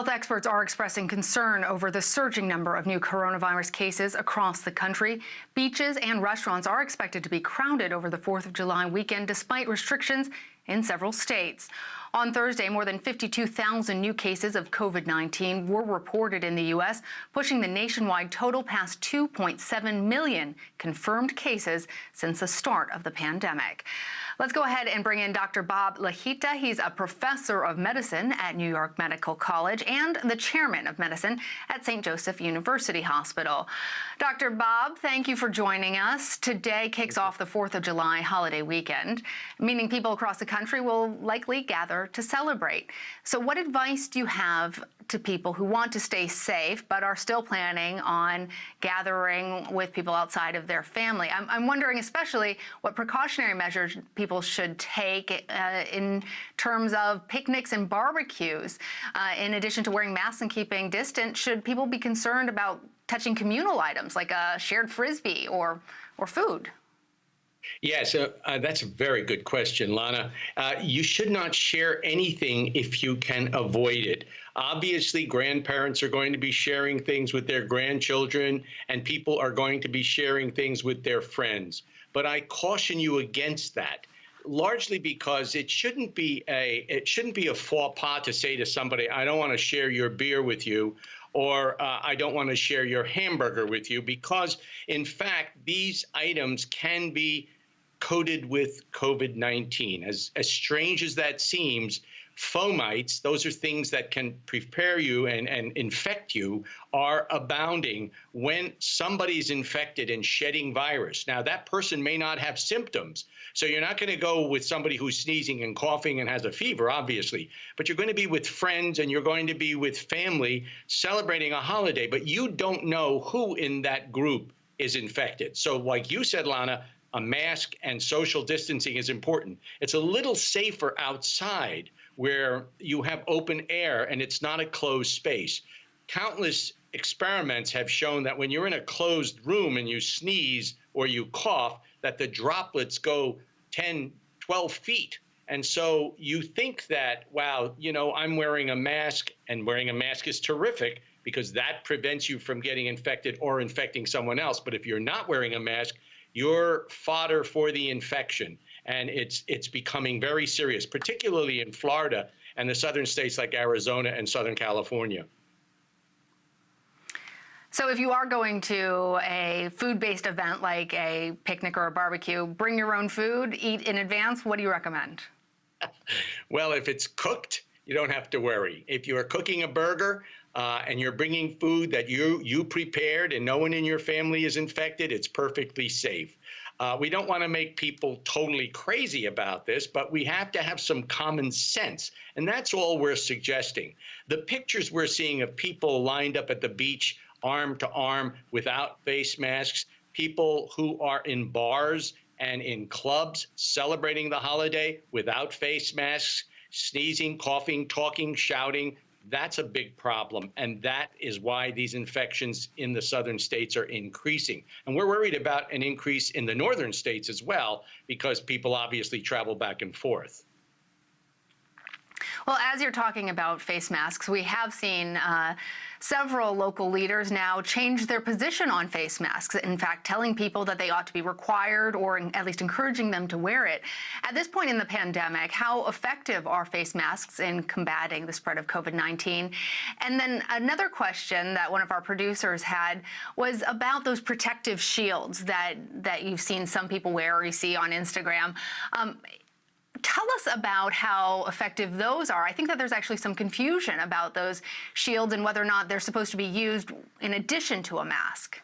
Health experts are expressing concern over the surging number of new coronavirus cases across the country. Beaches and restaurants are expected to be crowded over the 4th of July weekend, despite restrictions in several states. On Thursday, more than 52,000 new cases of COVID-19 were reported in the U.S., pushing the nationwide total past 2.7 million confirmed cases since the start of the pandemic. Let's go ahead and bring in Dr. Bob Lahita. He's a professor of medicine at New York Medical College and the chairman of medicine at St. Joseph University Hospital. Dr. Bob, thank you for joining us. Today kicks off the 4th of July holiday weekend, meaning people across the country will likely gather to celebrate. So what advice do you have to people who want to stay safe but are still planning on gathering with people outside of their family? I'm wondering especially what precautionary measures people should take in terms of picnics and barbecues. In addition to wearing masks and keeping distance, should people be concerned about touching communal items like a shared Frisbee or food? Yes, that's a very good question, Lana. You should not share anything if you can avoid it. Obviously, grandparents are going to be sharing things with their grandchildren, and people are going to be sharing things with their friends. But I caution you against that, largely because it shouldn't be a faux pas to say to somebody, I don't want to share your beer with you, or I don't want to share your hamburger with you, because, in fact, these items can be coated with COVID-19. As strange as that seems, fomites, those are things that can prepare you and infect you, are abounding when somebody's infected and shedding virus. Now, that person may not have symptoms, so you're not going to go with somebody who's sneezing and coughing and has a fever, obviously, but you're going to be with friends and you're going to be with family celebrating a holiday, but you don't know who in that group is infected. So like you said, Lana, a mask and social distancing is important. It's a little safer outside where you have open air and it's not a closed space. Countless experiments have shown that when you're in a closed room and you sneeze or you cough, that the droplets go 10, 12 feet. And so you think that, wow, you know, I'm wearing a mask, and wearing a mask is terrific because that prevents you from getting infected or infecting someone else. But if you're not wearing a mask, you're fodder for the infection. And it's becoming very serious, particularly in Florida and the southern states like Arizona and Southern California. So if you are going to a food-based event like a picnic or a barbecue, bring your own food, eat in advance. What do you recommend? Well, if it's cooked, you don't have to worry. If you are cooking a burger and you're bringing food that you prepared and no one in your family is infected, it's perfectly safe. We don't want to make people totally crazy about this, but we have to have some common sense. And that's all we're suggesting. The pictures we're seeing of people lined up at the beach, arm to arm, without face masks, people who are in bars and in clubs celebrating the holiday without face masks, sneezing, coughing, talking, shouting, that's a big problem. And that is why these infections in the southern states are increasing. And we're worried about an increase in the northern states as well, because people obviously travel back and forth. Well, as you're talking about face masks, we have seen several local leaders now change their position on face masks, in fact, telling people that they ought to be required or at least encouraging them to wear it. At this point in the pandemic, how effective are face masks in combating the spread of COVID-19? And then another question that one of our producers had was about those protective shields that you've seen some people wear or you see on Instagram. Tell us about how effective those are. I think that there's actually some confusion about those shields and whether or not they're supposed to be used in addition to a mask.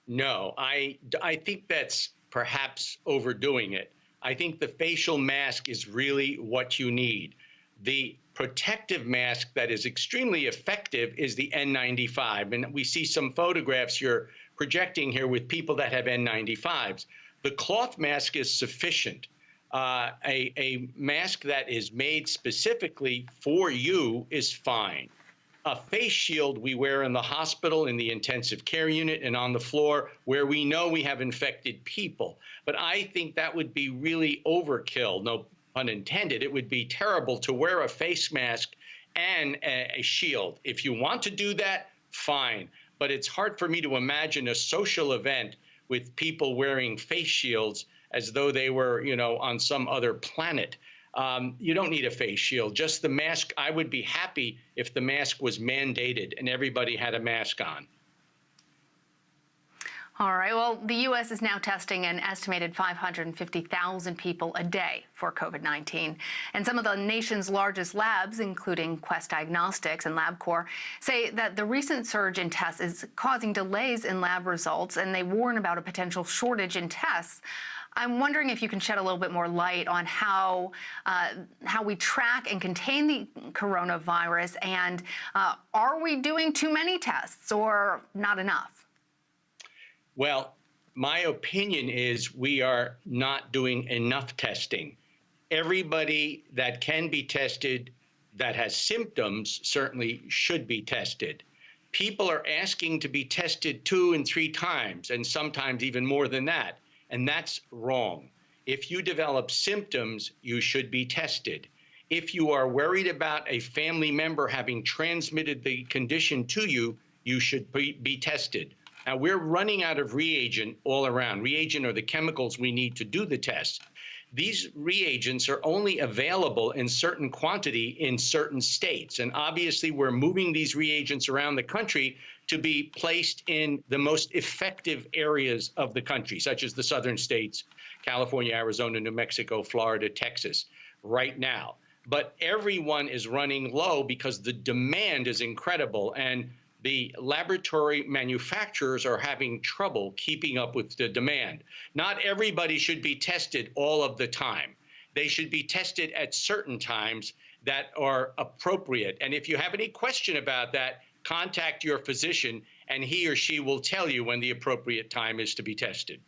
No, I think that's perhaps overdoing it. I think the facial mask is really what you need. The protective mask that is extremely effective is the N95. And we see some photographs you're projecting here with people that have N95s. The cloth mask is sufficient. A mask that is made specifically for you is fine. A face shield we wear in the hospital, in the intensive care unit, and on the floor where we know we have infected people. But I think that would be really overkill, no pun intended. It would be terrible to wear a face mask and a shield. If you want to do that, fine. But it's hard for me to imagine a social event with people wearing face shields as though they were, on some other planet. You don't need a face shield, just the mask. I would be happy if the mask was mandated and everybody had a mask on. All right. Well, the U.S. is now testing an estimated 550,000 people a day for COVID-19. And some of the nation's largest labs, including Quest Diagnostics and LabCorp, say that the recent surge in tests is causing delays in lab results, and they warn about a potential shortage in tests. I'm wondering if you can shed a little bit more light on how we track and contain the coronavirus, and are we doing too many tests or not enough? Well, my opinion is we are not doing enough testing. Everybody that can be tested that has symptoms certainly should be tested. People are asking to be tested 2 and 3 times, and sometimes even more than that. And that's wrong. If you develop symptoms, you should be tested. If you are worried about a family member having transmitted the condition to you, you should be tested. Now, we're running out of reagent all around. Reagent are the chemicals we need to do the test. These reagents are only available in certain quantity in certain states. And obviously, we're moving these reagents around the country to be placed in the most effective areas of the country, such as the southern states, California, Arizona, New Mexico, Florida, Texas, right now. But everyone is running low because the demand is incredible. And the laboratory manufacturers are having trouble keeping up with the demand. Not everybody should be tested all of the time. They should be tested at certain times that are appropriate. And if you have any question about that, contact your physician, and he or she will tell you when the appropriate time is to be tested.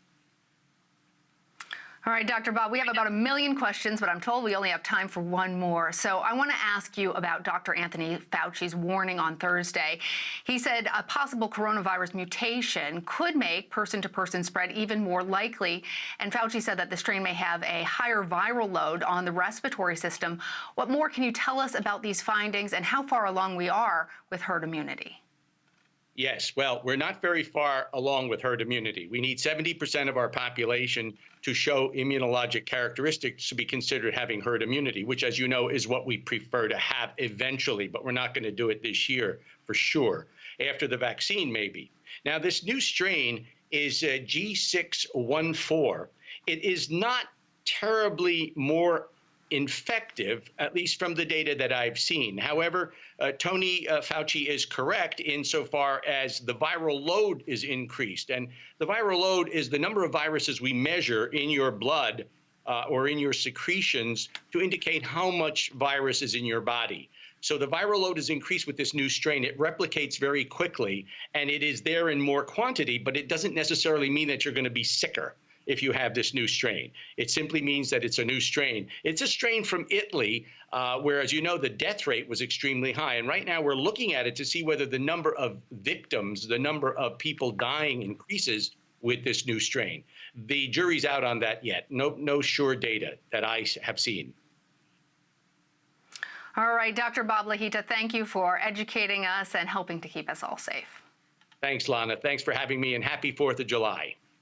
All right, Dr. Bob, we have about 1 million questions, but I'm told we only have time for one more. So I want to ask you about Dr. Anthony Fauci's warning on Thursday. He said a possible coronavirus mutation could make person-to-person spread even more likely. And Fauci said that the strain may have a higher viral load on the respiratory system. What more can you tell us about these findings and how far along we are with herd immunity? Yes, well, we're not very far along with herd immunity. We need 70% of our population to show immunologic characteristics to be considered having herd immunity, which, as you know, is what we prefer to have eventually, but we're not going to do it this year for sure, after the vaccine maybe. Now, this new strain is G614. It is not terribly more infective, at least from the data that I've seen. However, Tony Fauci is correct insofar as the viral load is increased. And the viral load is the number of viruses we measure in your blood or in your secretions to indicate how much virus is in your body. So the viral load is increased with this new strain. It replicates very quickly, and it is there in more quantity, but it doesn't necessarily mean that you're going to be sicker if you have this new strain. It simply means that it's a new strain. It's a strain from Italy, where, as you know, the death rate was extremely high. And right now we're looking at it to see whether the number of victims, the number of people dying increases with this new strain. The jury's out on that yet. No sure data that I have seen. All right, Dr. Bob Lahita, thank you for educating us and helping to keep us all safe. Thanks, Lana. Thanks for having me, and happy 4th of July.